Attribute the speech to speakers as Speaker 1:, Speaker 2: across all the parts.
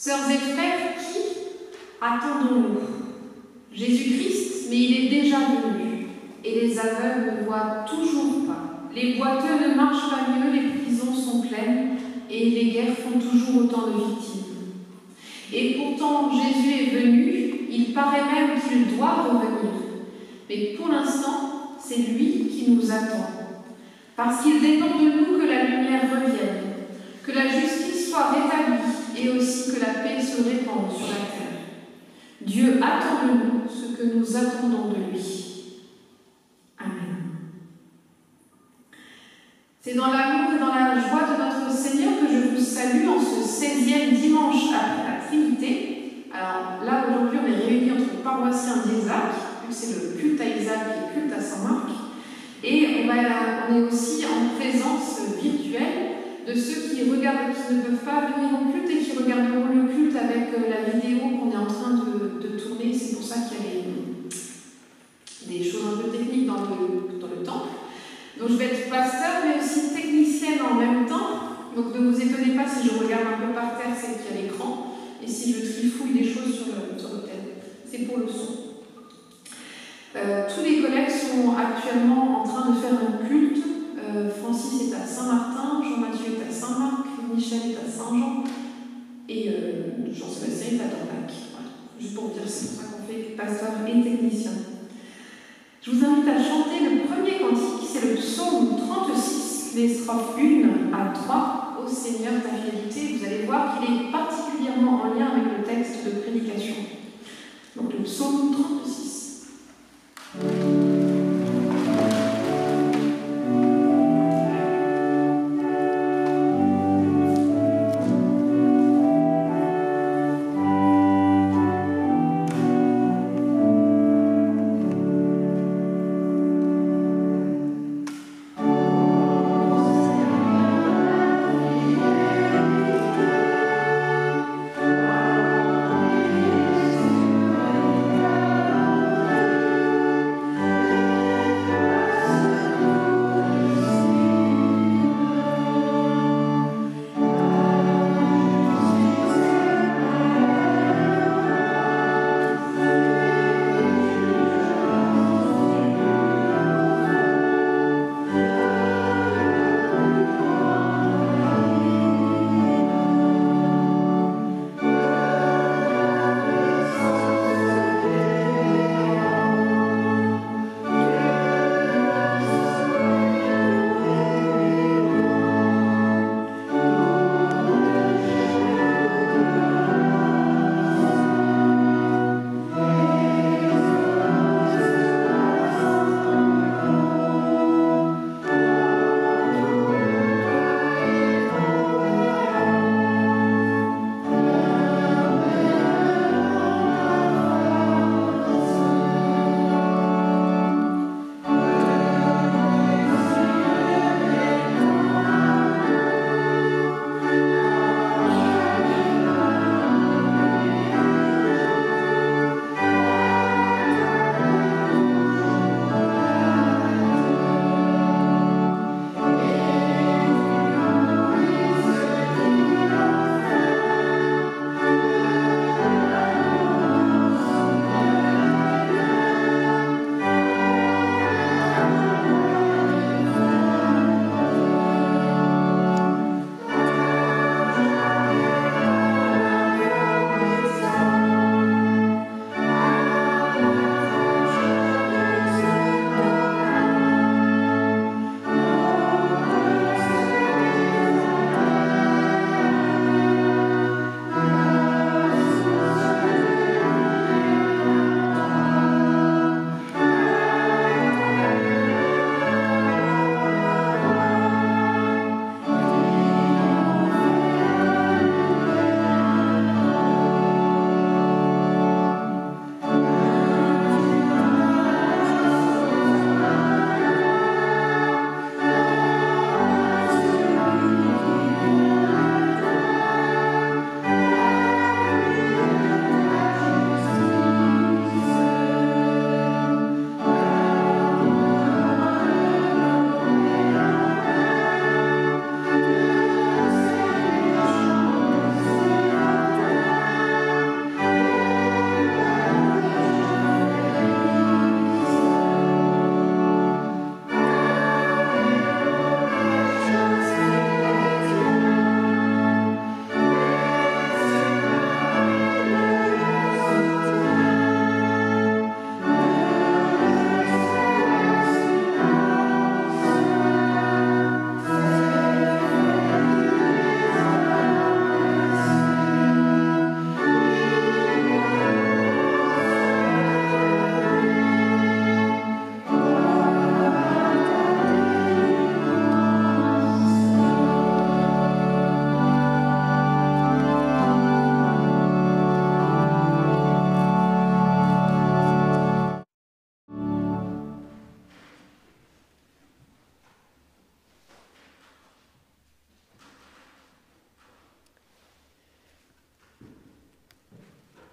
Speaker 1: Sœurs et frères, qui attendons-nous? Jésus-Christ, mais il est déjà venu, et les aveugles ne voient toujours pas. Les boiteux ne marchent pas mieux, les prisons sont pleines, et les guerres font toujours autant de victimes. Et pourtant, Jésus est venu, il paraît même qu'il doit revenir. Mais pour l'instant, c'est lui qui nous attend. Parce qu'il dépend de nous que la lumière revienne, que la justice soit rétablie et aussi que la paix se répande sur la terre. Dieu attend de nous ce que nous attendons de lui. Amen. C'est dans l'amour et dans la joie de notre Seigneur que je vous salue en ce 16e dimanche après la Trinité. Alors là, aujourd'hui, on est réunis entre paroissiens d'Isaac, vu que c'est le culte à Isaac et le culte à Saint-Marc. Et on est aussi en présence virtuelle de ceux qui regardent, qui ne peuvent pas venir au culte et qui regarderont le culte avec la vidéo qu'on est en train de tourner. C'est pour ça qu'il y a des choses un peu techniques dans le temple. Donc je vais être pasteur mais aussi technicienne en même temps. Donc ne vous étonnez pas si je regarde un peu par terre, c'est qu'il y a l'écran. Et si je trifouille des choses sur l'autel. C'est pour le son. Tous les collègues sont actuellement en train de faire un culte. Francis est à Saint-Martin, Jean-Mathieu est à Saint-Marc, Michel est à Saint-Jean et Jean-Sébastien est à Dorlac. Voilà. Juste pour vous dire, c'est pour ça qu'on fait pasteur et technicien. Je vous invite à chanter le premier cantique, c'est le psaume 36, les strophes 1 à 3, Ô Seigneur ta fidélité. Vous allez voir qu'il est particulièrement en lien avec le texte de prédication. Donc le psaume 36.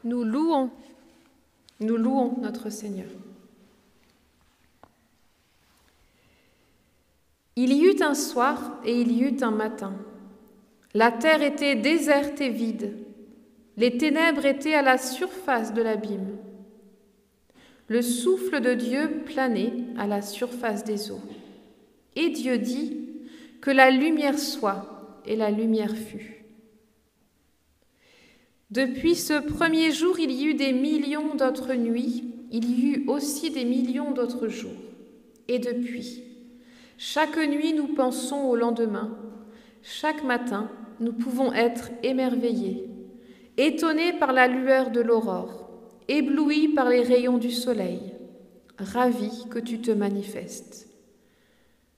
Speaker 1: Nous louons notre Seigneur. Il y eut un soir et il y eut un matin. La terre était déserte et vide. Les ténèbres étaient à la surface de l'abîme. Le souffle de Dieu planait à la surface des eaux. Et Dieu dit que la lumière soit, et la lumière fut. Depuis ce premier jour, il y eut des millions d'autres nuits, il y eut aussi des millions d'autres jours. Et depuis, chaque nuit nous pensons au lendemain, chaque matin nous pouvons être émerveillés, étonnés par la lueur de l'aurore, éblouis par les rayons du soleil, ravis que tu te manifestes.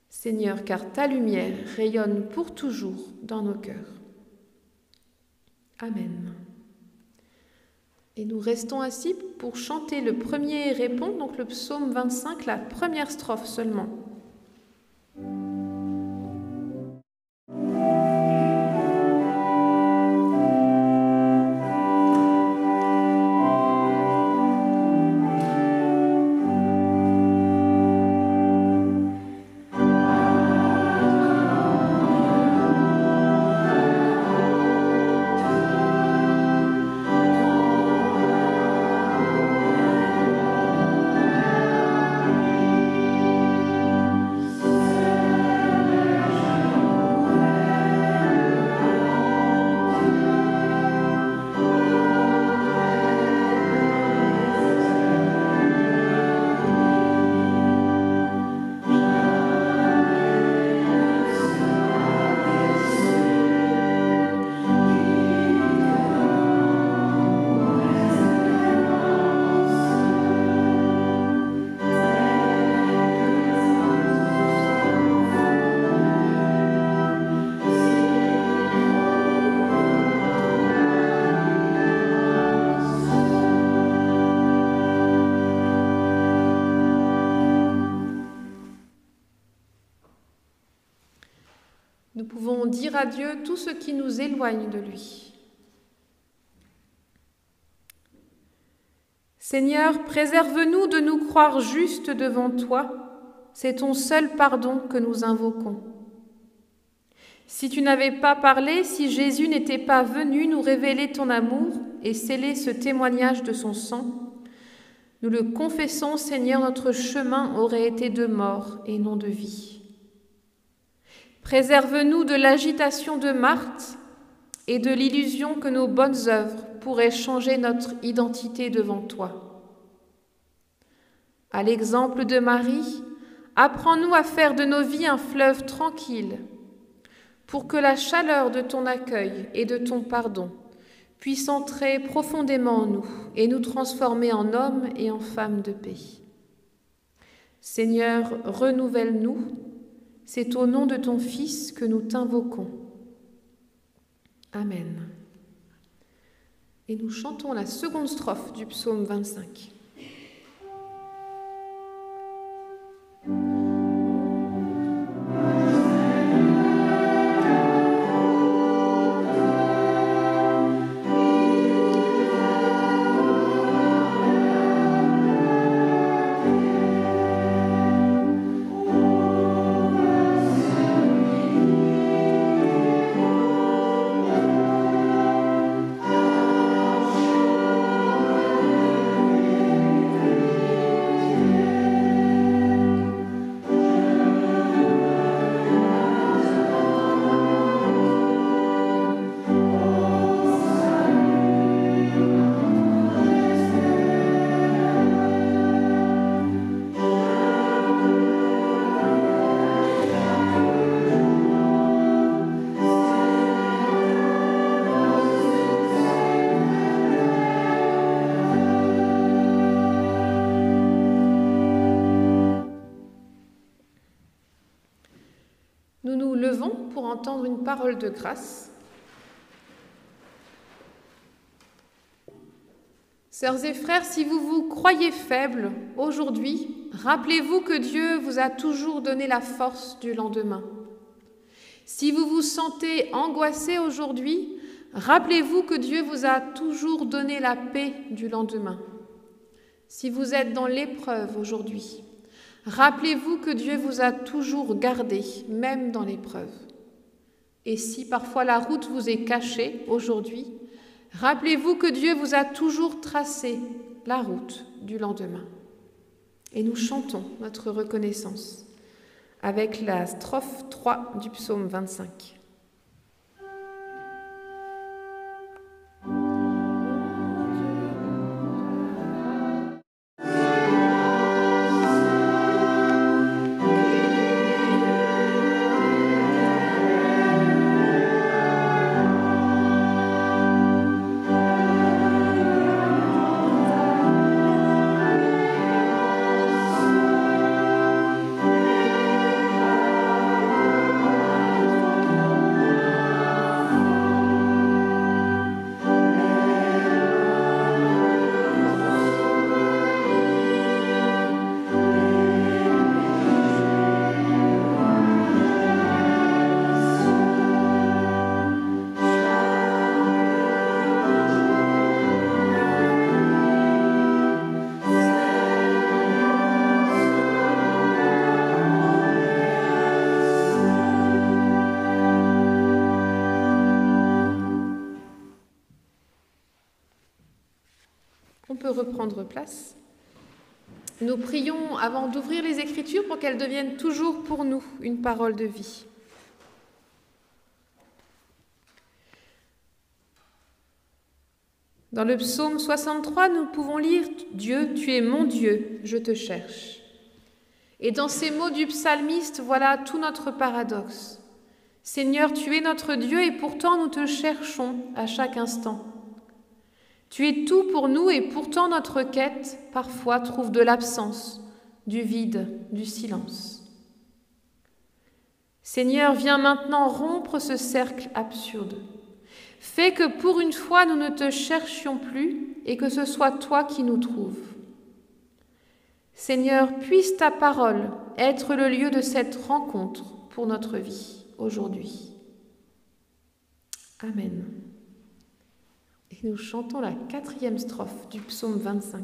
Speaker 1: Seigneur, car ta lumière rayonne pour toujours dans nos cœurs. Amen. Et nous restons assis pour chanter le premier répond, donc le psaume 25, la première strophe seulement. Nous pouvons dire à Dieu tout ce qui nous éloigne de lui. Seigneur, préserve-nous de nous croire justes devant toi. C'est ton seul pardon que nous invoquons. Si tu n'avais pas parlé, si Jésus n'était pas venu nous révéler ton amour et sceller ce témoignage de son sang, nous le confessons, Seigneur, notre chemin aurait été de mort et non de vie. Préserve-nous de l'agitation de Marthe et de l'illusion que nos bonnes œuvres pourraient changer notre identité devant toi. À l'exemple de Marie, apprends-nous à faire de nos vies un fleuve tranquille, pour que la chaleur de ton accueil et de ton pardon puisse entrer profondément en nous et nous transformer en hommes et en femmes de paix. Seigneur, renouvelle-nous. C'est au nom de ton Fils que nous t'invoquons. Amen. Et nous chantons la seconde strophe du psaume 25. Nous nous levons pour entendre une parole de grâce. Sœurs et frères, si vous vous croyez faibles aujourd'hui, rappelez-vous que Dieu vous a toujours donné la force du lendemain. Si vous vous sentez angoissés aujourd'hui, Rappelez-vous que Dieu vous a toujours donné la paix du lendemain. Si vous êtes dans l'épreuve aujourd'hui, rappelez-vous que Dieu vous a toujours gardé, même dans l'épreuve. Et si parfois la route vous est cachée aujourd'hui, rappelez-vous que Dieu vous a toujours tracé la route du lendemain. Et nous chantons notre reconnaissance avec la strophe 3 du psaume 25. On peut reprendre place. Nous prions avant d'ouvrir les Écritures pour qu'elles deviennent toujours pour nous une parole de vie. Dans le psaume 63, nous pouvons lire « Dieu, tu es mon Dieu, je te cherche ». Et dans ces mots du psalmiste, voilà tout notre paradoxe. Seigneur, tu es notre Dieu et pourtant nous te cherchons à chaque instant. Tu es tout pour nous et pourtant notre quête, parfois, trouve de l'absence, du vide, du silence. Seigneur, viens maintenant rompre ce cercle absurde. Fais que pour une fois nous ne te cherchions plus et que ce soit toi qui nous trouves. Seigneur, puisse ta parole être le lieu de cette rencontre pour notre vie aujourd'hui. Amen. Et nous chantons la 4e strophe du psaume 25.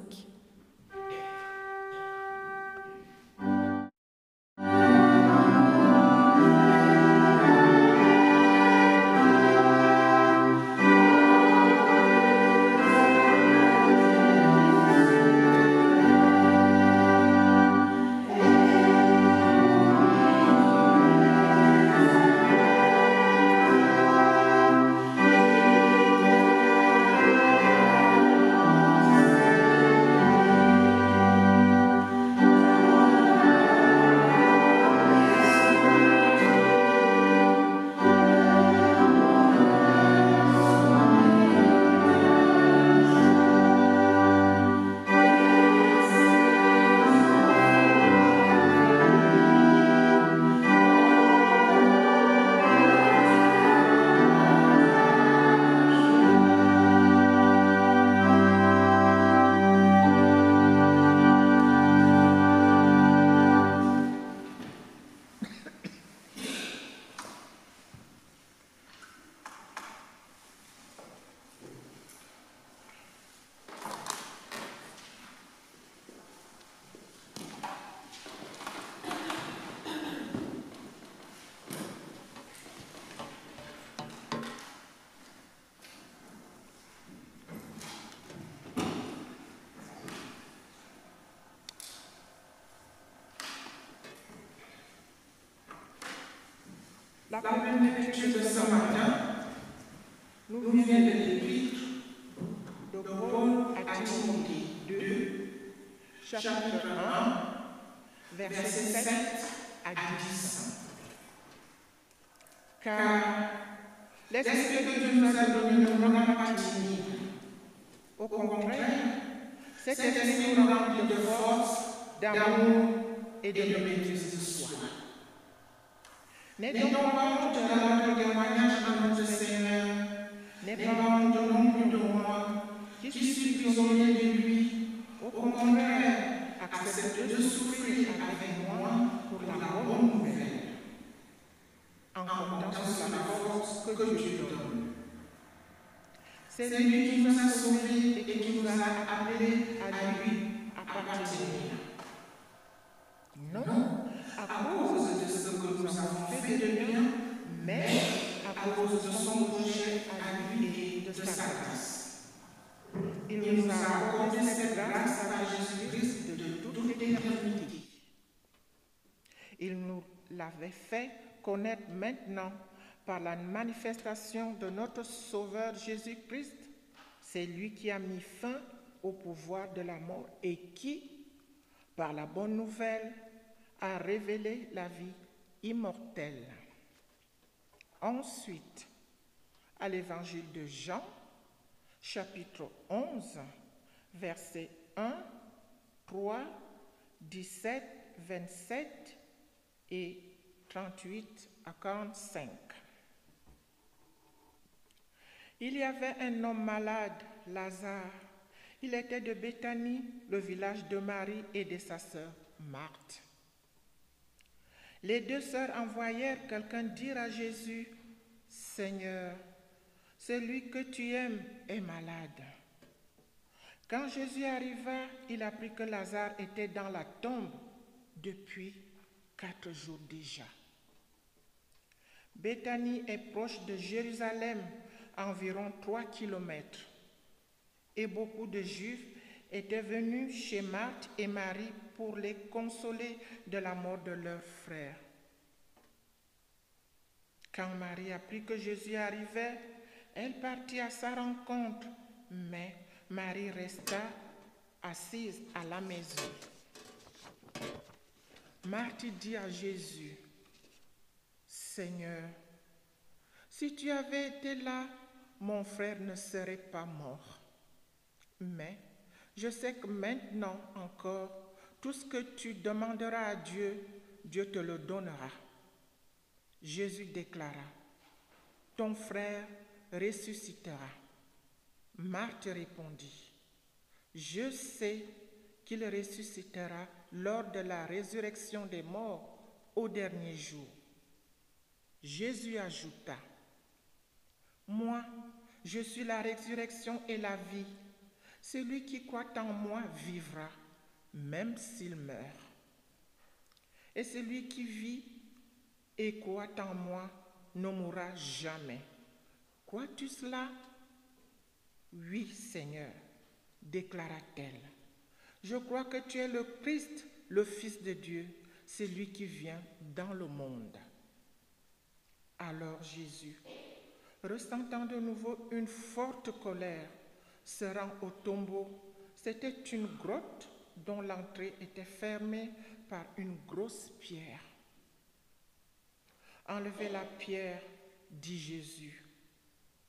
Speaker 2: La première lecture de ce matin nous vient de l'Épître de Paul à Timothée 2, chapitre 1, versets 7 à 10. Car l'Esprit que Dieu nous a donné ne nous rend pas timides. Au contraire, cet Esprit nous remplit de force, d'amour et de maîtrise de soi. N'aidons pas de notre témoignage à notre Seigneur, n'est pas nous donnons plus de moi, qui suis prisonnier de lui. Au contraire, accepte de souffrir avec moi pour la bonne nouvelle, en comptant sur la force que Dieu donne. C'est lui qui nous a sauvés et qui nous a appelés à lui appartenir. Non à cause de ce que nous avons fait de bien, mais à cause de son projet à lui et de sa grâce. Il nous a accordé cette grâce par Jésus-Christ de toute l'éternité. Il nous l'avait fait connaître maintenant par la manifestation de notre Sauveur Jésus-Christ. C'est lui qui a mis fin au pouvoir de la mort et qui, par la bonne nouvelle, a révélé la vie immortelle. Ensuite, à l'évangile de Jean, chapitre 11, versets 1, 3, 17, 27 et 38 à 45. Il y avait un homme malade, Lazare. Il était de Béthanie, le village de Marie et de sa sœur Marthe. Les deux sœurs envoyèrent quelqu'un dire à Jésus, « Seigneur, celui que tu aimes est malade. » Quand Jésus arriva, il apprit que Lazare était dans la tombe depuis 4 jours déjà. Béthanie est proche de Jérusalem, environ 3 kilomètres. Et beaucoup de Juifs étaient venus chez Marthe et Marie pour les consoler de la mort de leur frère. Quand Marie apprit que Jésus arrivait, elle partit à sa rencontre, mais Marie resta assise à la maison. Marthe dit à Jésus, « Seigneur, si tu avais été là, mon frère ne serait pas mort. Mais je sais que maintenant encore, tout ce que tu demanderas à Dieu, Dieu te le donnera. » Jésus déclara, « Ton frère ressuscitera. » Marthe répondit, « Je sais qu'il ressuscitera lors de la résurrection des morts au dernier jour. » Jésus ajouta, « Moi, je suis la résurrection et la vie. Celui qui croit en moi vivra, même s'il meurt. Et celui qui vit et croit en moi ne mourra jamais. Crois-tu cela? » « Oui, Seigneur, déclara-t-elle. Je crois que tu es le Christ, le Fils de Dieu, celui qui vient dans le monde. » Alors Jésus, ressentant de nouveau une forte colère, se rend au tombeau. C'était une grotte dont l'entrée était fermée par une grosse pierre. « Enlevez la pierre, » dit Jésus.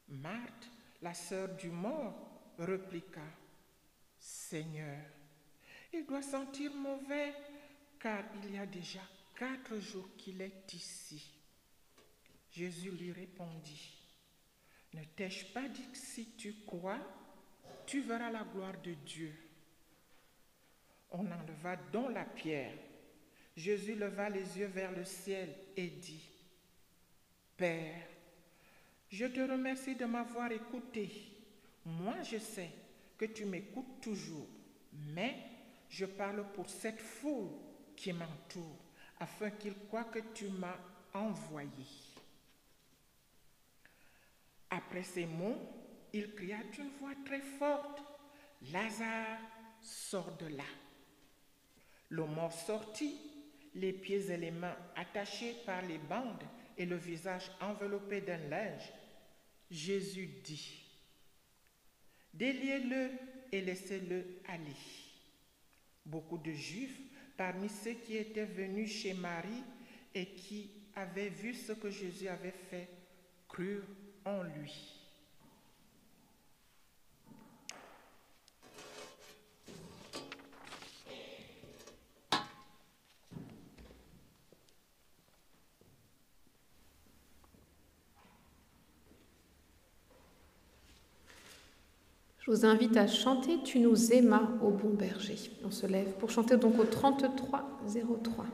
Speaker 2: Marthe, la sœur du mort, répliqua, « Seigneur, il doit sentir mauvais, car il y a déjà 4 jours qu'il est ici. » Jésus lui répondit, « Ne t'ai-je pas dit que si tu crois, tu verras la gloire de Dieu? » On enleva donc la pierre. Jésus leva les yeux vers le ciel et dit, « Père, je te remercie de m'avoir écouté. Moi, je sais que tu m'écoutes toujours, mais je parle pour cette foule qui m'entoure, afin qu'ils croient que tu m'as envoyé. » Après ces mots, il cria d'une voix très forte, « Lazare, sors de là. » Le mort sortit, les pieds et les mains attachés par les bandes et le visage enveloppé d'un linge. Jésus dit, « Déliez-le et laissez-le aller. » Beaucoup de Juifs, parmi ceux qui étaient venus chez Marie et qui avaient vu ce que Jésus avait fait, crurent en lui.
Speaker 1: Je vous invite à chanter « Tu nous aimas, ô bon berger ». On se lève pour chanter donc au 33-03.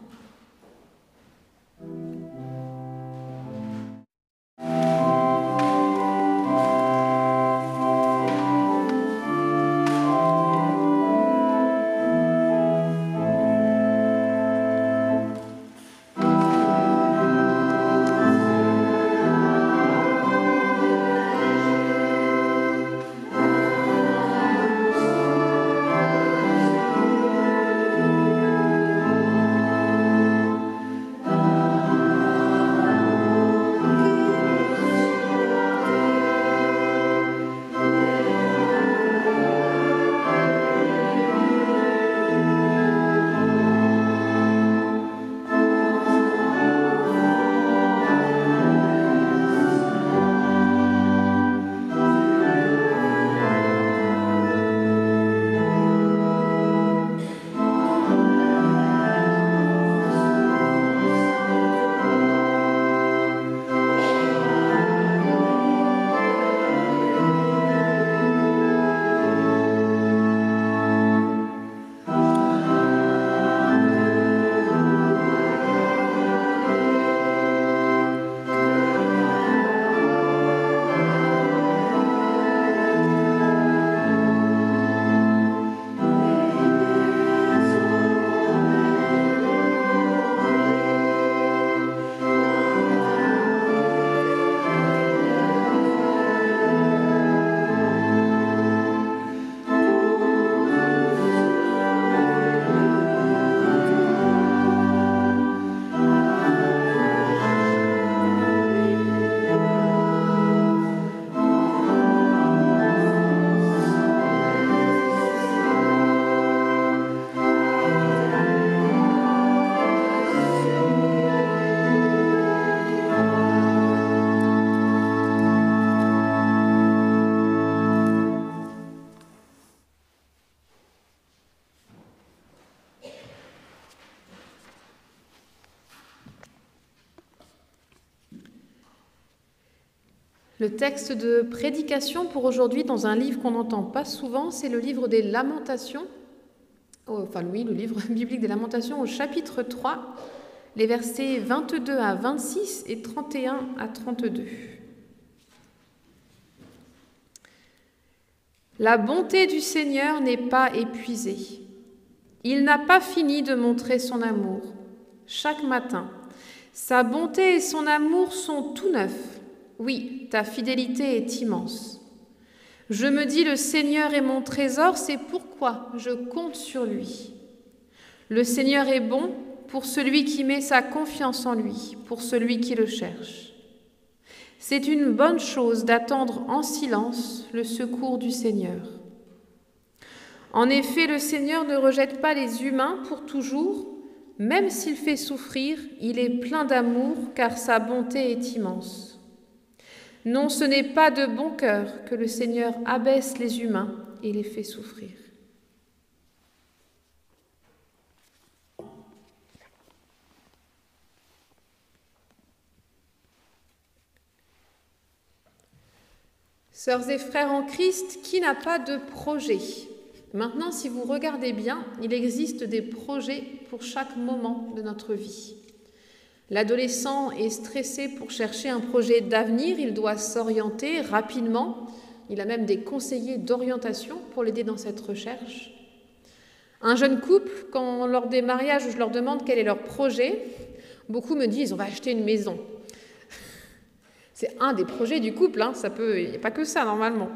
Speaker 1: Le texte de prédication pour aujourd'hui, dans un livre qu'on n'entend pas souvent, c'est le livre des Lamentations, enfin oui, le livre biblique des Lamentations au chapitre 3, les versets 22 à 26 et 31 à 32. La bonté du Seigneur n'est pas épuisée. Il n'a pas fini de montrer son amour. Chaque matin, sa bonté et son amour sont tout neufs. Oui, ta fidélité est immense. Je me dis, le Seigneur est mon trésor, c'est pourquoi je compte sur lui. Le Seigneur est bon pour celui qui met sa confiance en lui, pour celui qui le cherche. C'est une bonne chose d'attendre en silence le secours du Seigneur. En effet, le Seigneur ne rejette pas les humains pour toujours, même s'il fait souffrir, il est plein d'amour car sa bonté est immense. Non, ce n'est pas de bon cœur que le Seigneur abaisse les humains et les fait souffrir. Sœurs et frères en Christ, qui n'a pas de projet ? Maintenant, si vous regardez bien, il existe des projets pour chaque moment de notre vie. L'adolescent est stressé pour chercher un projet d'avenir, il doit s'orienter rapidement. Il a même des conseillers d'orientation pour l'aider dans cette recherche. Un jeune couple, quand lors des mariages, je leur demande quel est leur projet, beaucoup me disent on va acheter une maison. C'est un des projets du couple, hein, il n'y a pas que ça normalement.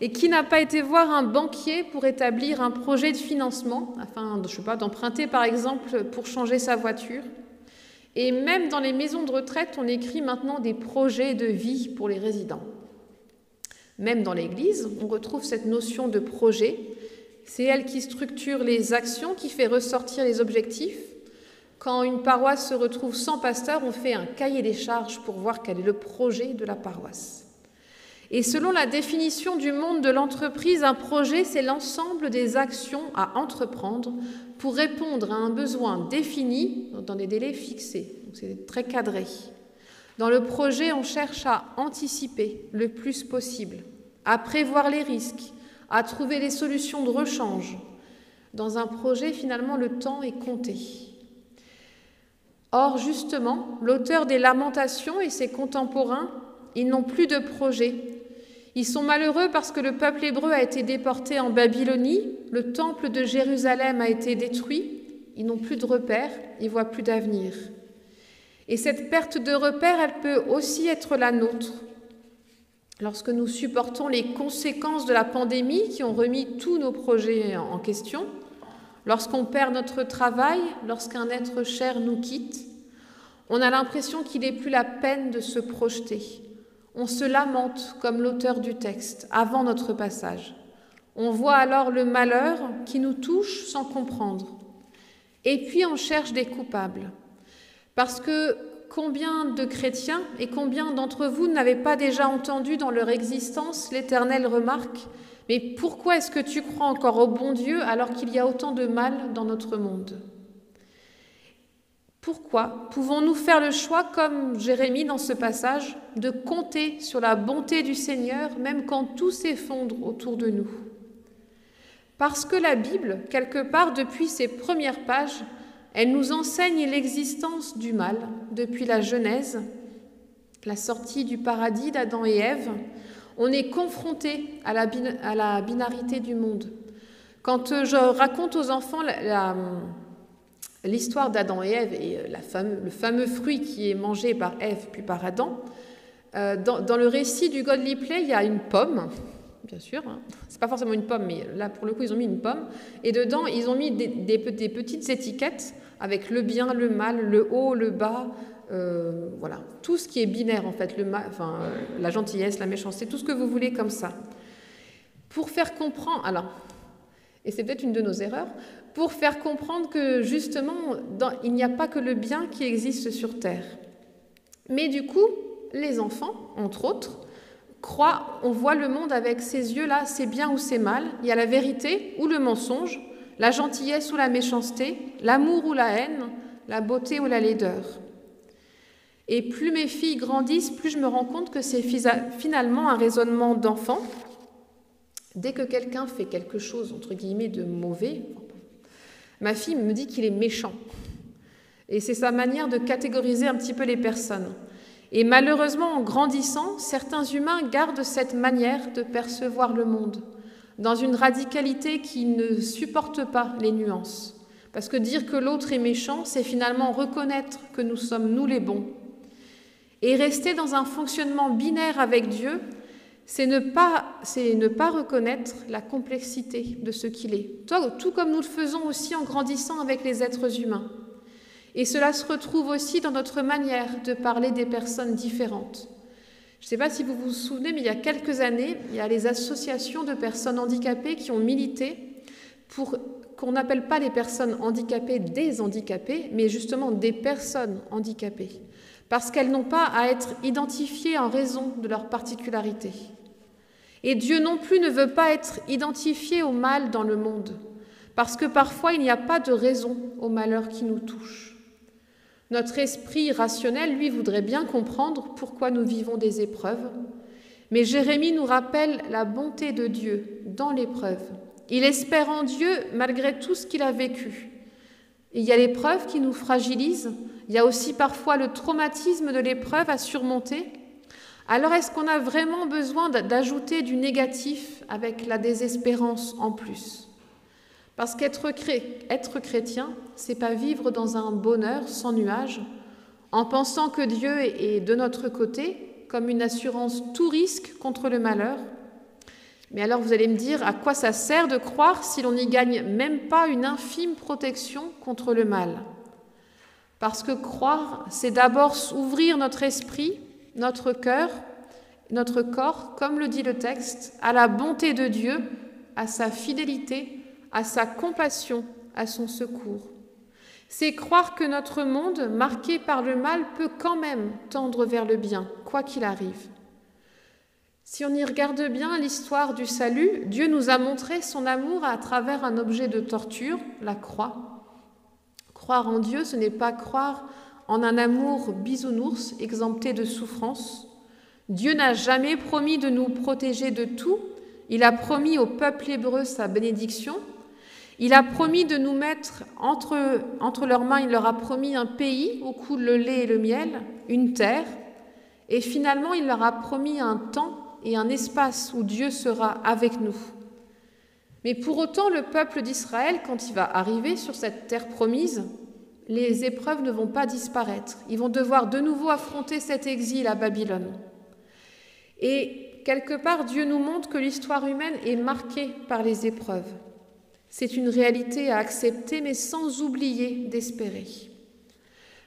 Speaker 1: Et qui n'a pas été voir un banquier pour établir un projet de financement, afin, je sais pas, d'emprunter par exemple pour changer sa voiture. Et même dans les maisons de retraite, on écrit maintenant des projets de vie pour les résidents. Même dans l'Église, on retrouve cette notion de projet. C'est elle qui structure les actions, qui fait ressortir les objectifs. Quand une paroisse se retrouve sans pasteur, on fait un cahier des charges pour voir quel est le projet de la paroisse. Et selon la définition du monde de l'entreprise, un projet, c'est l'ensemble des actions à entreprendre pour répondre à un besoin défini dans des délais fixés. Donc c'est très cadré. Dans le projet, on cherche à anticiper le plus possible, à prévoir les risques, à trouver des solutions de rechange. Dans un projet, finalement, le temps est compté. Or, justement, l'auteur des Lamentations et ses contemporains, ils n'ont plus de projet. Ils sont malheureux parce que le peuple hébreu a été déporté en Babylonie, le temple de Jérusalem a été détruit, ils n'ont plus de repères, ils ne voient plus d'avenir. Et cette perte de repères, elle peut aussi être la nôtre. Lorsque nous supportons les conséquences de la pandémie qui ont remis tous nos projets en question, lorsqu'on perd notre travail, lorsqu'un être cher nous quitte, on a l'impression qu'il n'est plus la peine de se projeter. On se lamente, comme l'auteur du texte, avant notre passage. On voit alors le malheur qui nous touche sans comprendre. Et puis on cherche des coupables. Parce que combien de chrétiens et combien d'entre vous n'avaient pas déjà entendu dans leur existence l'Éternel remarque « Mais pourquoi est-ce que tu crois encore au bon Dieu alors qu'il y a autant de mal dans notre monde ?» Pourquoi pouvons-nous faire le choix, comme Jérémie dans ce passage, de compter sur la bonté du Seigneur, même quand tout s'effondre autour de nous? Parce que la Bible, quelque part depuis ses premières pages, elle nous enseigne l'existence du mal depuis la Genèse, la sortie du paradis d'Adam et Ève. On est confronté à la binarité du monde. Quand je raconte aux enfants l'histoire d'Adam et Ève et le fameux fruit qui est mangé par Ève puis par Adam, dans le récit du Godly Play, il y a une pomme, bien sûr, hein. C'est pas forcément une pomme, mais là pour le coup ils ont mis une pomme, et dedans ils ont mis des petites étiquettes avec le bien, le mal, le haut, le bas, voilà, tout ce qui est binaire en fait, la gentillesse, la méchanceté, tout ce que vous voulez comme ça. Pour faire comprendre, alors, et c'est peut-être une de nos erreurs, pour faire comprendre que justement, il n'y a pas que le bien qui existe sur Terre. Mais du coup, les enfants, entre autres, on voit le monde avec ces yeux-là, c'est bien ou c'est mal, il y a la vérité ou le mensonge, la gentillesse ou la méchanceté, l'amour ou la haine, la beauté ou la laideur. Et plus mes filles grandissent, plus je me rends compte que c'est finalement un raisonnement d'enfant. Dès que quelqu'un fait quelque chose, entre guillemets, de mauvais, ma fille me dit qu'il est méchant. Et c'est sa manière de catégoriser un petit peu les personnes. Et malheureusement, en grandissant, certains humains gardent cette manière de percevoir le monde, dans une radicalité qui ne supporte pas les nuances. Parce que dire que l'autre est méchant, c'est finalement reconnaître que nous sommes nous les bons. Et rester dans un fonctionnement binaire avec Dieu, c'est ne pas reconnaître la complexité de ce qu'il est, tout comme nous le faisons aussi en grandissant avec les êtres humains. Et cela se retrouve aussi dans notre manière de parler des personnes différentes. Je ne sais pas si vous vous souvenez, mais il y a quelques années, il y a les associations de personnes handicapées qui ont milité pour qu'on n'appelle pas les personnes handicapées des handicapés, mais justement des personnes handicapées, parce qu'elles n'ont pas à être identifiées en raison de leur particularité. Et Dieu non plus ne veut pas être identifié au mal dans le monde, parce que parfois il n'y a pas de raison au malheur qui nous touche. Notre esprit rationnel, lui, voudrait bien comprendre pourquoi nous vivons des épreuves, mais Jérémie nous rappelle la bonté de Dieu dans l'épreuve. Il espère en Dieu malgré tout ce qu'il a vécu. Il y a l'épreuve qui nous fragilise, il y a aussi parfois le traumatisme de l'épreuve à surmonter. Alors est-ce qu'on a vraiment besoin d'ajouter du négatif avec la désespérance en plus ? Parce qu'être chrétien, c'est pas vivre dans un bonheur sans nuages, en pensant que Dieu est de notre côté, comme une assurance tout risque contre le malheur. Mais alors vous allez me dire, à quoi ça sert de croire si l'on n'y gagne même pas une infime protection contre le mal ? Parce que croire, c'est d'abord ouvrir notre esprit, notre cœur, notre corps, comme le dit le texte, à la bonté de Dieu, à sa fidélité, à sa compassion, à son secours. C'est croire que notre monde, marqué par le mal, peut quand même tendre vers le bien, quoi qu'il arrive. Si on y regarde bien l'histoire du salut, Dieu nous a montré son amour à travers un objet de torture, la croix. Croire en Dieu, ce n'est pas croire en un amour bisounours, exempté de souffrance. Dieu n'a jamais promis de nous protéger de tout. Il a promis au peuple hébreu sa bénédiction. Il a promis de nous mettre entre leurs mains, il leur a promis un pays où coule le lait et le miel, une terre. Et finalement, il leur a promis un temps et un espace où Dieu sera avec nous. Mais pour autant, le peuple d'Israël, quand il va arriver sur cette terre promise, les épreuves ne vont pas disparaître. Ils vont devoir de nouveau affronter cet exil à Babylone. Et quelque part, Dieu nous montre que l'histoire humaine est marquée par les épreuves. C'est une réalité à accepter, mais sans oublier d'espérer.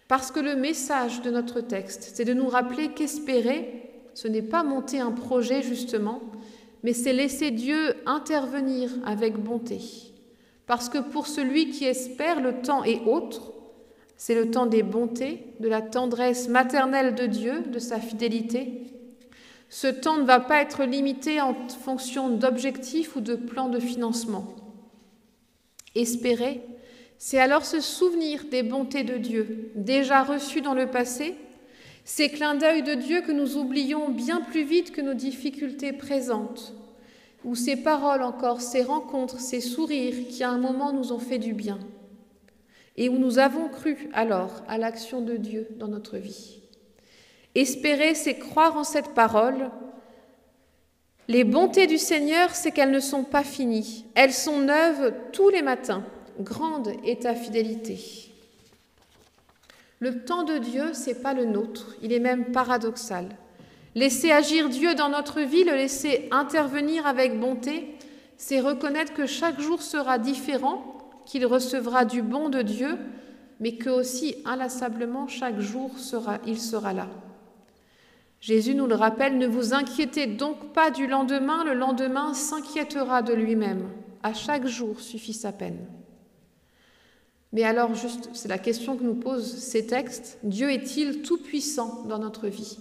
Speaker 1: Parce que le message de notre texte, c'est de nous rappeler qu'espérer, ce n'est pas monter un projet justement, mais c'est laisser Dieu intervenir avec bonté. Parce que pour celui qui espère, le temps est autre, c'est le temps des bontés, de la tendresse maternelle de Dieu, de sa fidélité. Ce temps ne va pas être limité en fonction d'objectifs ou de plans de financement. Espérer, c'est alors se souvenir des bontés de Dieu, déjà reçues dans le passé, ces clins d'œil de Dieu que nous oublions bien plus vite que nos difficultés présentes, ou ces paroles encore, ces rencontres, ces sourires qui à un moment nous ont fait du bien, et où nous avons cru alors à l'action de Dieu dans notre vie. Espérer, c'est croire en cette parole. Les bontés du Seigneur, c'est qu'elles ne sont pas finies. Elles sont neuves tous les matins. Grande est ta fidélité. Le temps de Dieu, ce n'est pas le nôtre. Il est même paradoxal. Laisser agir Dieu dans notre vie, le laisser intervenir avec bonté, c'est reconnaître que chaque jour sera différent, qu'il recevra du bon de Dieu, mais que aussi inlassablement chaque jour il sera là. Jésus nous le rappelle, ne vous inquiétez donc pas du lendemain, le lendemain s'inquiétera de lui-même. À chaque jour suffit sa peine. Mais alors, juste, c'est la question que nous posent ces textes. Dieu est-il tout-puissant dans notre vie ?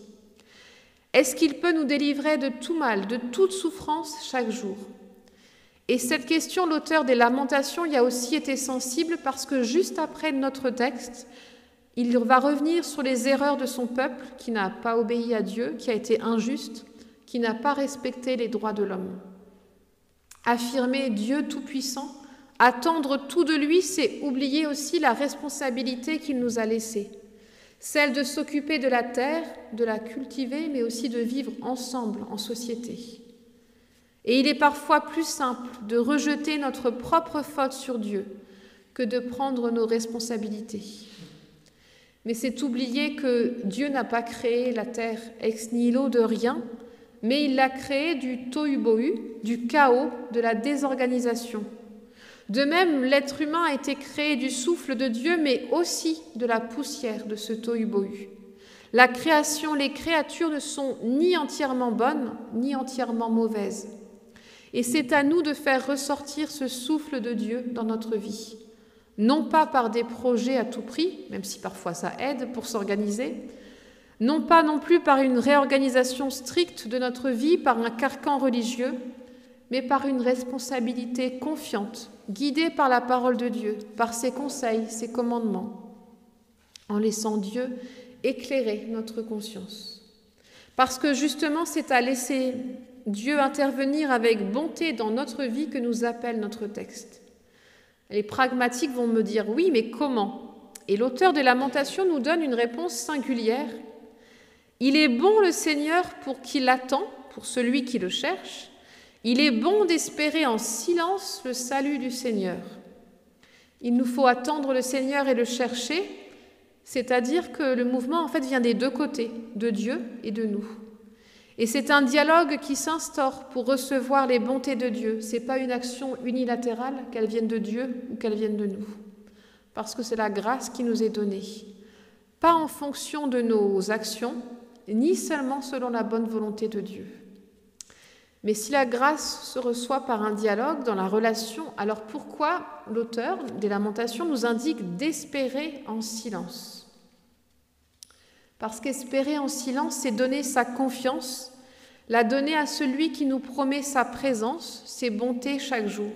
Speaker 1: Est-ce qu'il peut nous délivrer de tout mal, de toute souffrance chaque jour ? Et cette question, l'auteur des Lamentations y a aussi été sensible parce que juste après notre texte, Il va revenir sur les erreurs de son peuple qui n'a pas obéi à Dieu, qui a été injuste, qui n'a pas respecté les droits de l'homme. Affirmer Dieu tout-puissant, attendre tout de lui, c'est oublier aussi la responsabilité qu'il nous a laissée, celle de s'occuper de la terre, de la cultiver, mais aussi de vivre ensemble en société. Et il est parfois plus simple de rejeter notre propre faute sur Dieu que de prendre nos responsabilités. Mais c'est oublier que Dieu n'a pas créé la terre ex nihilo de rien, mais il l'a créée du tohu-bohu, du chaos, de la désorganisation. De même, l'être humain a été créé du souffle de Dieu, mais aussi de la poussière de ce tohu-bohu. La création, les créatures ne sont ni entièrement bonnes, ni entièrement mauvaises. Et c'est à nous de faire ressortir ce souffle de Dieu dans notre vie. Non pas par des projets à tout prix, même si parfois ça aide pour s'organiser, non pas non plus par une réorganisation stricte de notre vie, par un carcan religieux, mais par une responsabilité confiante, guidée par la parole de Dieu, par ses conseils, ses commandements, en laissant Dieu éclairer notre conscience. Parce que justement, c'est à laisser Dieu intervenir avec bonté dans notre vie que nous appelle notre texte. Les pragmatiques vont me dire « oui, mais comment ?» Et l'auteur des Lamentations nous donne une réponse singulière. « Il est bon le Seigneur pour qui l'attend, pour celui qui le cherche. Il est bon d'espérer en silence le salut du Seigneur. » Il nous faut attendre le Seigneur et le chercher, c'est-à-dire que le mouvement en fait vient des deux côtés, de Dieu et de nous. Et c'est un dialogue qui s'instaure pour recevoir les bontés de Dieu. Ce n'est pas une action unilatérale, qu'elle vienne de Dieu ou qu'elle vienne de nous. Parce que c'est la grâce qui nous est donnée. Pas en fonction de nos actions, ni seulement selon la bonne volonté de Dieu. Mais si la grâce se reçoit par un dialogue dans la relation, alors pourquoi l'auteur des Lamentations nous indique d'espérer en silence ? Parce qu'espérer en silence, c'est donner sa confiance, la donner à celui qui nous promet sa présence, ses bontés chaque jour.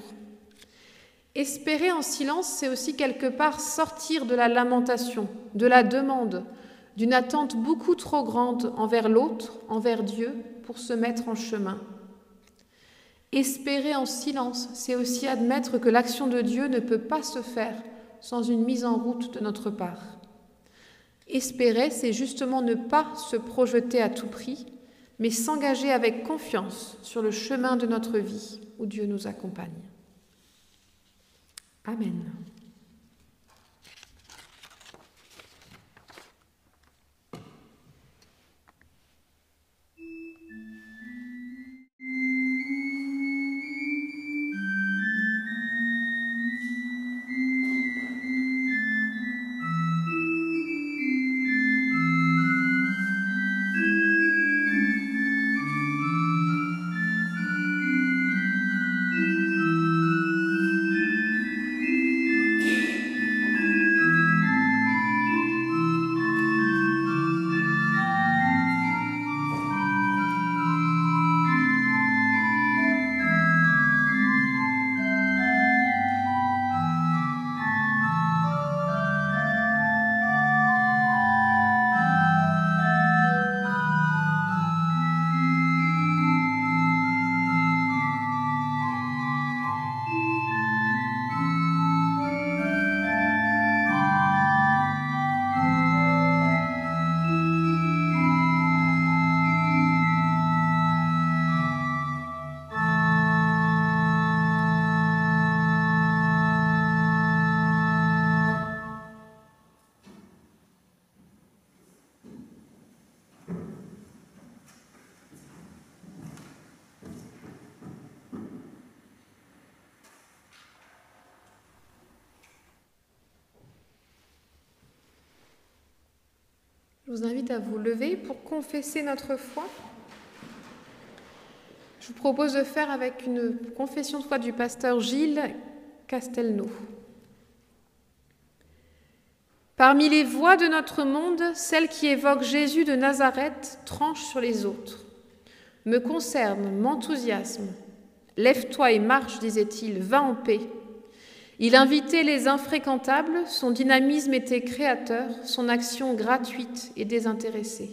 Speaker 1: Espérer en silence, c'est aussi quelque part sortir de la lamentation, de la demande, d'une attente beaucoup trop grande envers l'autre, envers Dieu, pour se mettre en chemin. Espérer en silence, c'est aussi admettre que l'action de Dieu ne peut pas se faire sans une mise en route de notre part. Espérer, c'est justement ne pas se projeter à tout prix, mais s'engager avec confiance sur le chemin de notre vie où Dieu nous accompagne. Amen. Je vous invite à vous lever pour confesser notre foi. Je vous propose de faire avec une confession de foi du pasteur Gilles Castelnau. Parmi les voix de notre monde, celle qui évoque Jésus de Nazareth tranche sur les autres. Me concerne, m'enthousiasme. Lève-toi et marche, disait-il, va en paix. Il invitait les infréquentables, son dynamisme était créateur, son action gratuite et désintéressée.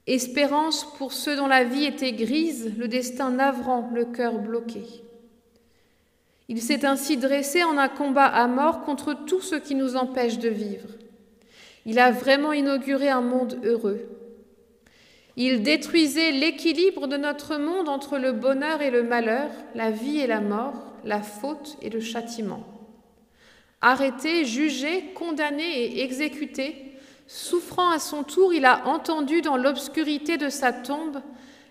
Speaker 1: Espérance pour ceux dont la vie était grise, le destin navrant, le cœur bloqué. Il s'est ainsi dressé en un combat à mort contre tout ce qui nous empêche de vivre. Il a vraiment inauguré un monde heureux. Il détruisait l'équilibre de notre monde entre le bonheur et le malheur, la vie et la mort, la faute et le châtiment. Arrêté, jugé, condamné et exécuté, souffrant à son tour, il a entendu dans l'obscurité de sa tombe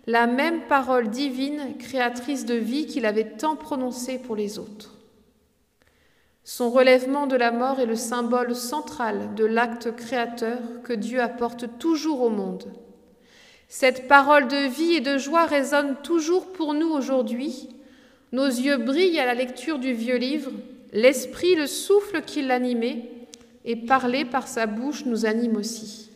Speaker 1: la même parole divine, créatrice de vie qu'il avait tant prononcée pour les autres. Son relèvement de la mort est le symbole central de l'acte créateur que Dieu apporte toujours au monde. Cette parole de vie et de joie résonne toujours pour nous aujourd'hui. Nos yeux brillent à la lecture du vieux livre, l'esprit, le souffle qui l'animait, et parler par sa bouche nous anime aussi.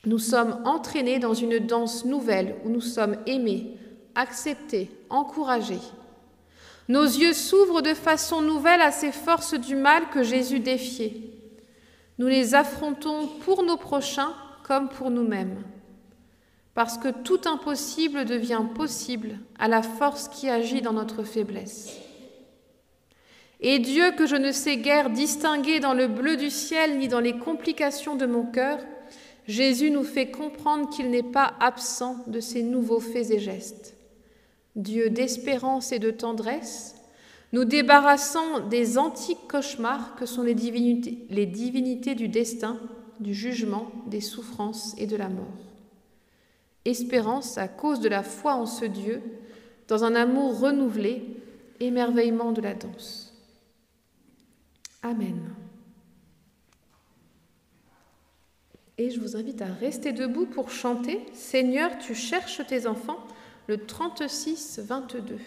Speaker 1: Nous sommes entraînés dans une danse nouvelle où nous sommes aimés, acceptés, encouragés. Nos yeux s'ouvrent de façon nouvelle à ces forces du mal que Jésus défiait. Nous les affrontons pour nos prochains comme pour nous-mêmes. Parce que tout impossible devient possible à la force qui agit dans notre faiblesse. Et Dieu, que je ne sais guère distinguer dans le bleu du ciel ni dans les complications de mon cœur, Jésus nous fait comprendre qu'il n'est pas absent de ces nouveaux faits et gestes. Dieu d'espérance et de tendresse, nous débarrassant des antiques cauchemars que sont les divinités du destin, du jugement, des souffrances et de la mort. Espérance à cause de la foi en ce Dieu, dans un amour renouvelé, émerveillement de la danse. Amen. Et je vous invite à rester debout pour chanter « Seigneur, tu cherches tes enfants », le 36-22.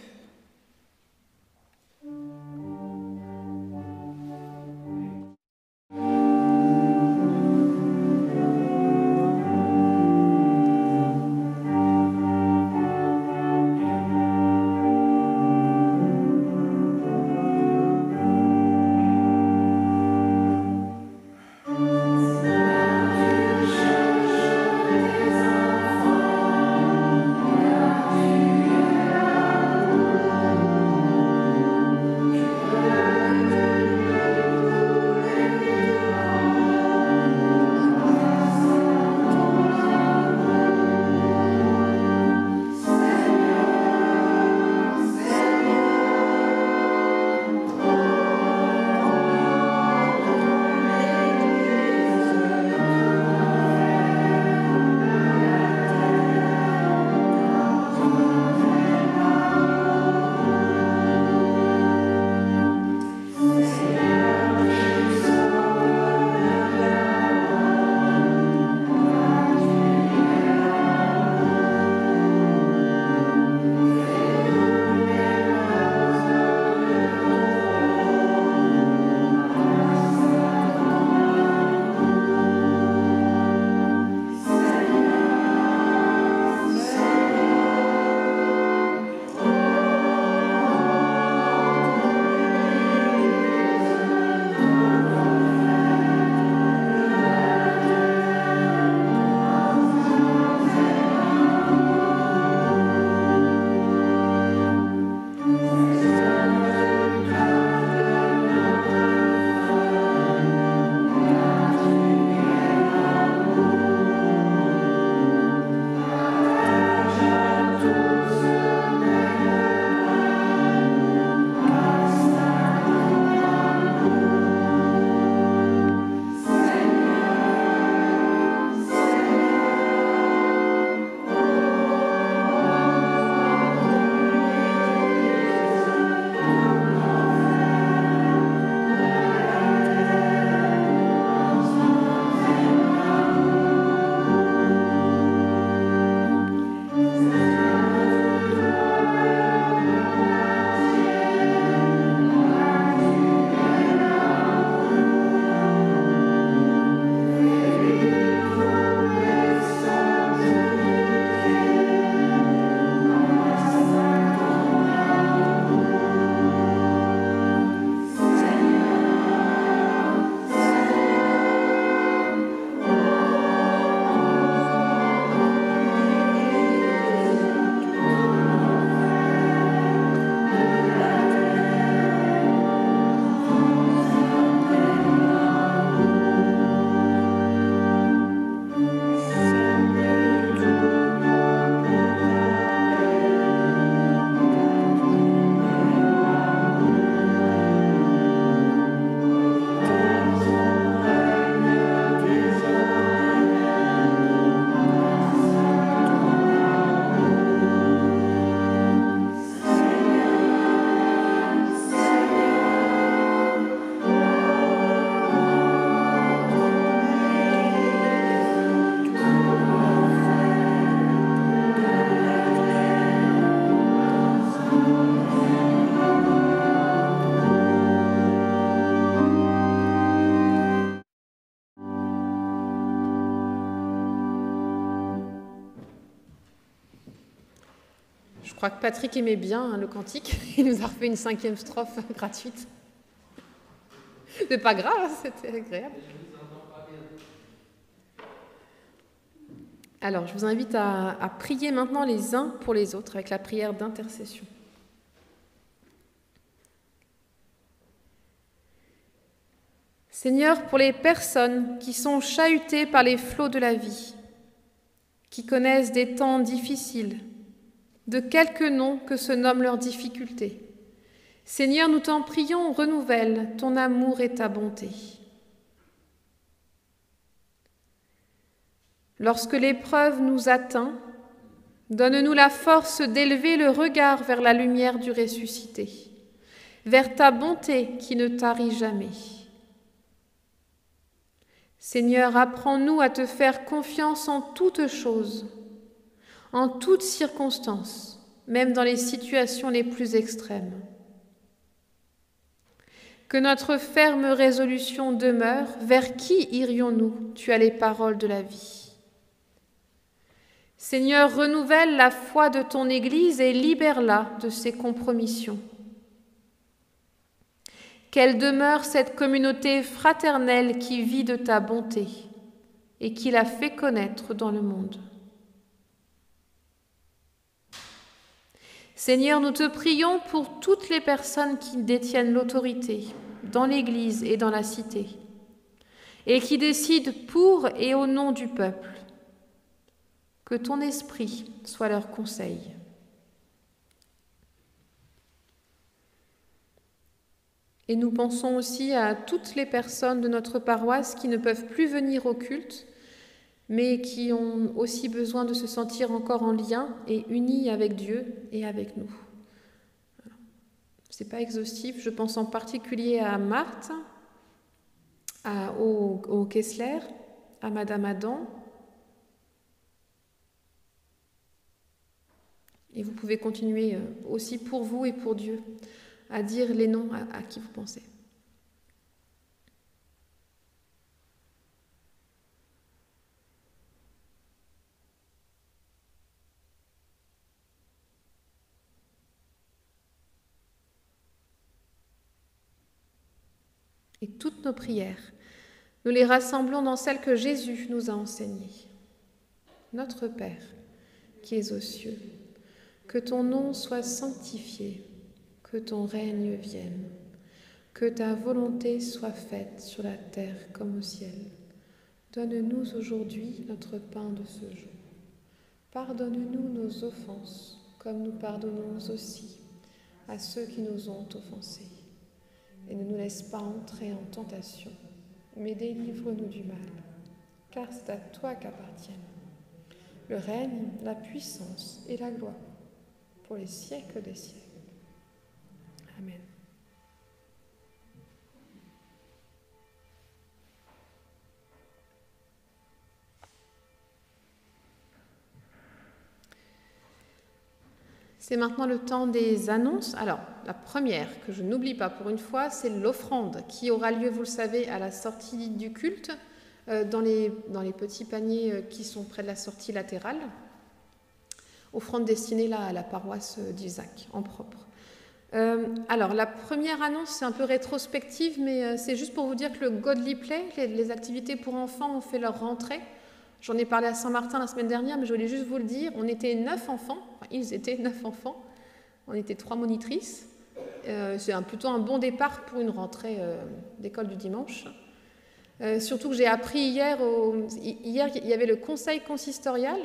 Speaker 1: crois que Patrick aimait bien le cantique. Il nous a refait une 5e strophe gratuite. C'est pas grave, c'était agréable. Alors, je vous invite à prier maintenant les uns pour les autres avec la prière d'intercession. Seigneur, pour les personnes qui sont chahutées par les flots de la vie, qui connaissent des temps difficiles, de quelque nom que se nomment leurs difficultés, Seigneur, nous t'en prions, renouvelle ton amour et ta bonté. Lorsque l'épreuve nous atteint, donne-nous la force d'élever le regard vers la lumière du ressuscité, vers ta bonté qui ne tarit jamais. Seigneur, apprends-nous à te faire confiance en toutes choses, en toutes circonstances, même dans les situations les plus extrêmes. Que notre ferme résolution demeure, vers qui irions-nous? Tu as les paroles de la vie. Seigneur, renouvelle la foi de ton Église et libère-la de ses compromissions. Qu'elle demeure cette communauté fraternelle qui vit de ta bonté et qui la fait connaître dans le monde. Seigneur, nous te prions pour toutes les personnes qui détiennent l'autorité dans l'Église et dans la cité et qui décident pour et au nom du peuple. Que ton esprit soit leur conseil. Et nous pensons aussi à toutes les personnes de notre paroisse qui ne peuvent plus venir au culte, mais qui ont aussi besoin de se sentir encore en lien et unis avec Dieu et avec nous. Ce n'est pas exhaustif, je pense en particulier à Marthe, au Kessler, à Madame Adam. Et vous pouvez continuer aussi pour vous et pour Dieu à dire les noms à qui vous pensez. Et toutes nos prières, nous les rassemblons dans celles que Jésus nous a enseignées. Notre Père, qui es aux cieux, que ton nom soit sanctifié, que ton règne vienne, que ta volonté soit faite sur la terre comme au ciel. Donne-nous aujourd'hui notre pain de ce jour. Pardonne-nous nos offenses, comme nous pardonnons aussi à ceux qui nous ont offensés. Et ne nous laisse pas entrer en tentation, mais délivre-nous du mal, car c'est à toi qu'appartiennent le règne, la puissance et la gloire, pour les siècles des siècles. Amen. C'est maintenant le temps des annonces. Alors, la première, que je n'oublie pas pour une fois, c'est l'offrande qui aura lieu, vous le savez, à la sortie du culte, dans les petits paniers qui sont près de la sortie latérale. Offrande destinée là à la paroisse d'Isaac, en propre. Alors, la première annonce, c'est un peu rétrospective, mais c'est juste pour vous dire que le Godly Play, les activités pour enfants, ont fait leur rentrée. J'en ai parlé à Saint-Martin la semaine dernière, mais je voulais juste vous le dire. On était 9 enfants, enfin, ils étaient 9 enfants. On était 3 monitrices. C'est plutôt un bon départ pour une rentrée d'école du dimanche. Surtout que j'ai appris hier, il y avait le conseil consistorial.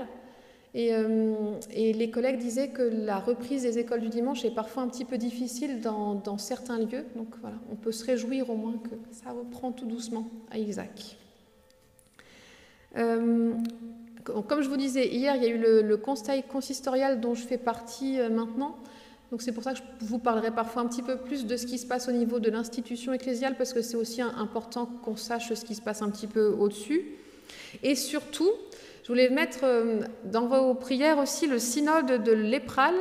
Speaker 1: Et les collègues disaient que la reprise des écoles du dimanche est parfois un petit peu difficile dans certains lieux. Donc voilà, on peut se réjouir au moins que ça reprend tout doucement à Isaac. Comme je vous disais, hier, il y a eu le conseil consistorial dont je fais partie maintenant. Donc c'est pour ça que je vous parlerai parfois un petit peu plus de ce qui se passe au niveau de l'institution ecclésiale, parce que c'est aussi important qu'on sache ce qui se passe un petit peu au-dessus. Et surtout, je voulais mettre dans vos prières aussi le synode de l'Éprale.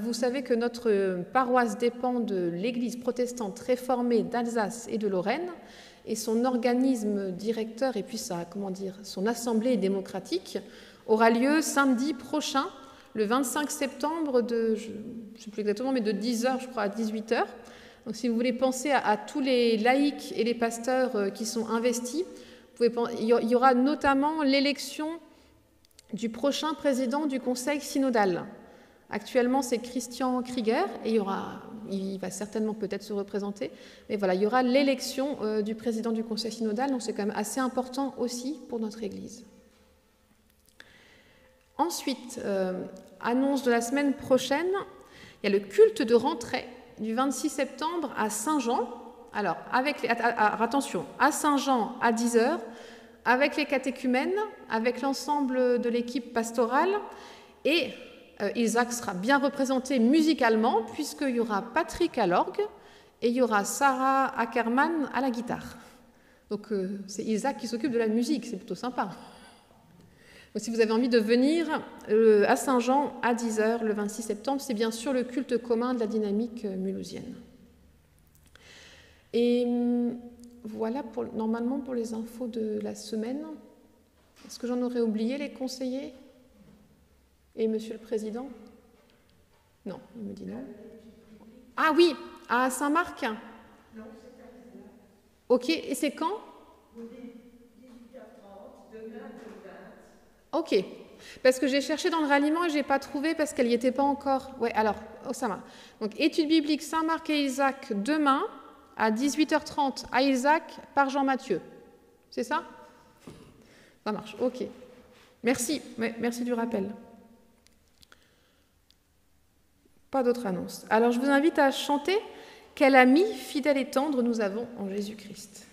Speaker 1: Vous savez que notre paroisse dépend de l'Église protestante réformée d'Alsace et de Lorraine, et son organisme directeur et puis son assemblée démocratique aura lieu samedi prochain
Speaker 3: le 25 septembre je ne sais plus exactement, mais de 10h, je crois, à 18h. Donc si vous voulez penser à tous les laïcs et les pasteurs qui sont investis, il y aura notamment l'élection du prochain président du Conseil synodal. Actuellement, c'est Christian Krieger, et il va certainement peut-être se représenter, mais voilà, il y aura l'élection du président du Conseil synodal, donc c'est quand même assez important aussi pour notre Église. Ensuite, annonce de la semaine prochaine, il y a le culte de rentrée du 26 septembre à Saint-Jean. Alors, attention, à Saint-Jean à 10h, avec les catéchumènes, avec l'ensemble de l'équipe pastorale, et Isaac sera bien représenté musicalement, puisqu'il y aura Patrick à l'orgue, et il y aura Sarah Ackerman à la guitare. Donc, c'est Isaac qui s'occupe de la musique, c'est plutôt sympa. Donc, si vous avez envie de venir à Saint-Jean à 10h le 26 septembre, c'est bien sûr le culte commun de la dynamique mulhousienne. Et voilà normalement pour les infos de la semaine. Est-ce que j'en aurais oublié, les conseillers et Monsieur le Président? Non, il me dit non. Ah oui, à Saint-Marc. Ok, et c'est quand? Ok, parce que j'ai cherché dans le ralliement et je n'ai pas trouvé parce qu'elle n'y était pas encore. Ouais, alors, ça va. Donc, étude biblique Saint-Marc et Isaac demain à 18h30 à Isaac par Jean-Mathieu. C'est ça? Ça marche, ok. Merci, merci du rappel. Pas d'autres annonces. Alors, je vous invite à chanter « Quel ami fidèle et tendre nous avons en Jésus-Christ ».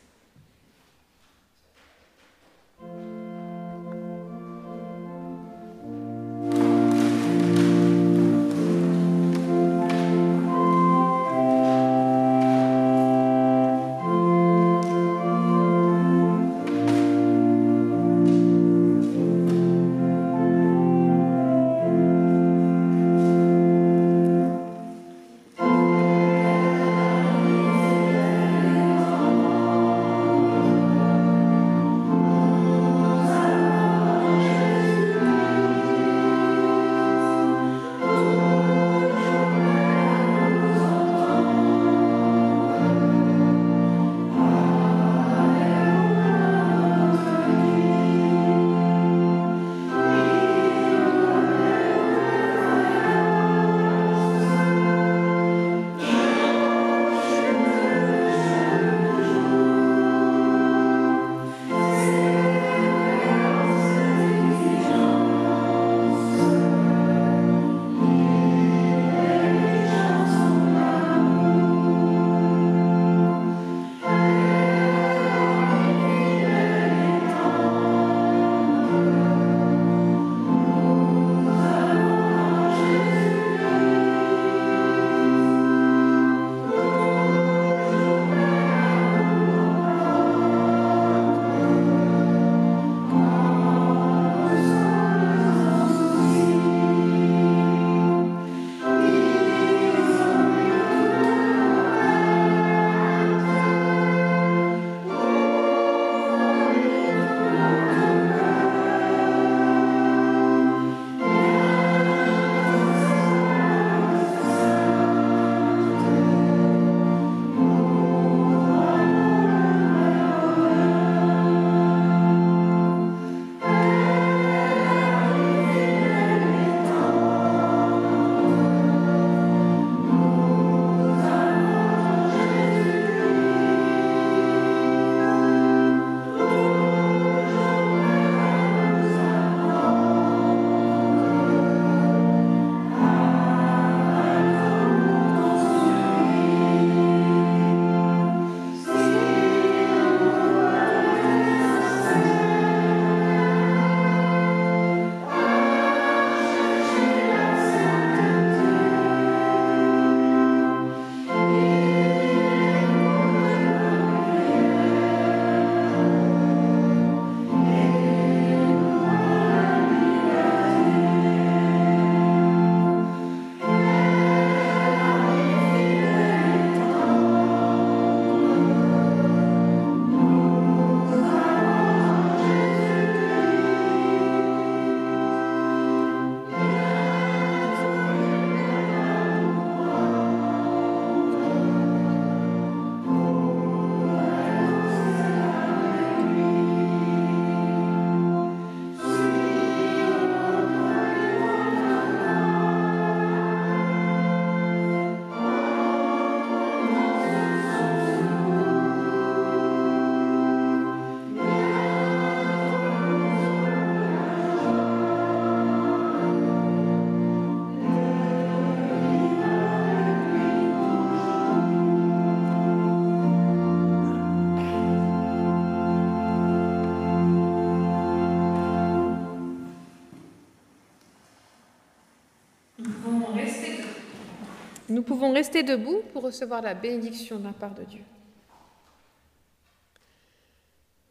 Speaker 3: Nous pouvons rester debout pour recevoir la bénédiction de la part de Dieu.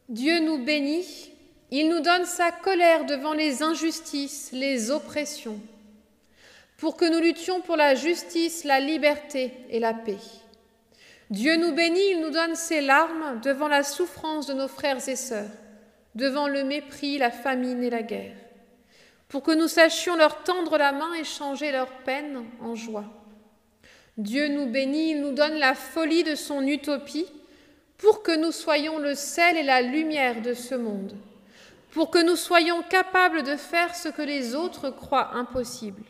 Speaker 3: Dieu nous bénit, il nous donne sa colère devant les injustices, les oppressions, pour que nous luttions pour la justice, la liberté et la paix. Dieu nous bénit, il nous donne ses larmes devant la souffrance de nos frères et sœurs, devant le mépris, la famine et la guerre, pour que nous sachions leur tendre la main et changer leur peine en joie. Dieu nous bénit, il nous donne la folie de son utopie, pour que nous soyons le sel et la lumière de ce monde, pour que nous soyons capables de faire ce que les autres croient impossible.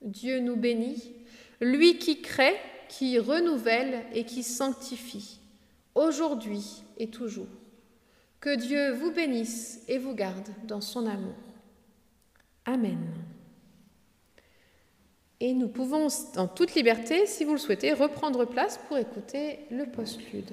Speaker 3: Dieu nous bénit, lui qui crée, qui renouvelle et qui sanctifie, aujourd'hui et toujours. Que Dieu vous bénisse et vous garde dans son amour. Amen. Et nous pouvons, en toute liberté, si vous le souhaitez, reprendre place pour écouter le postlude.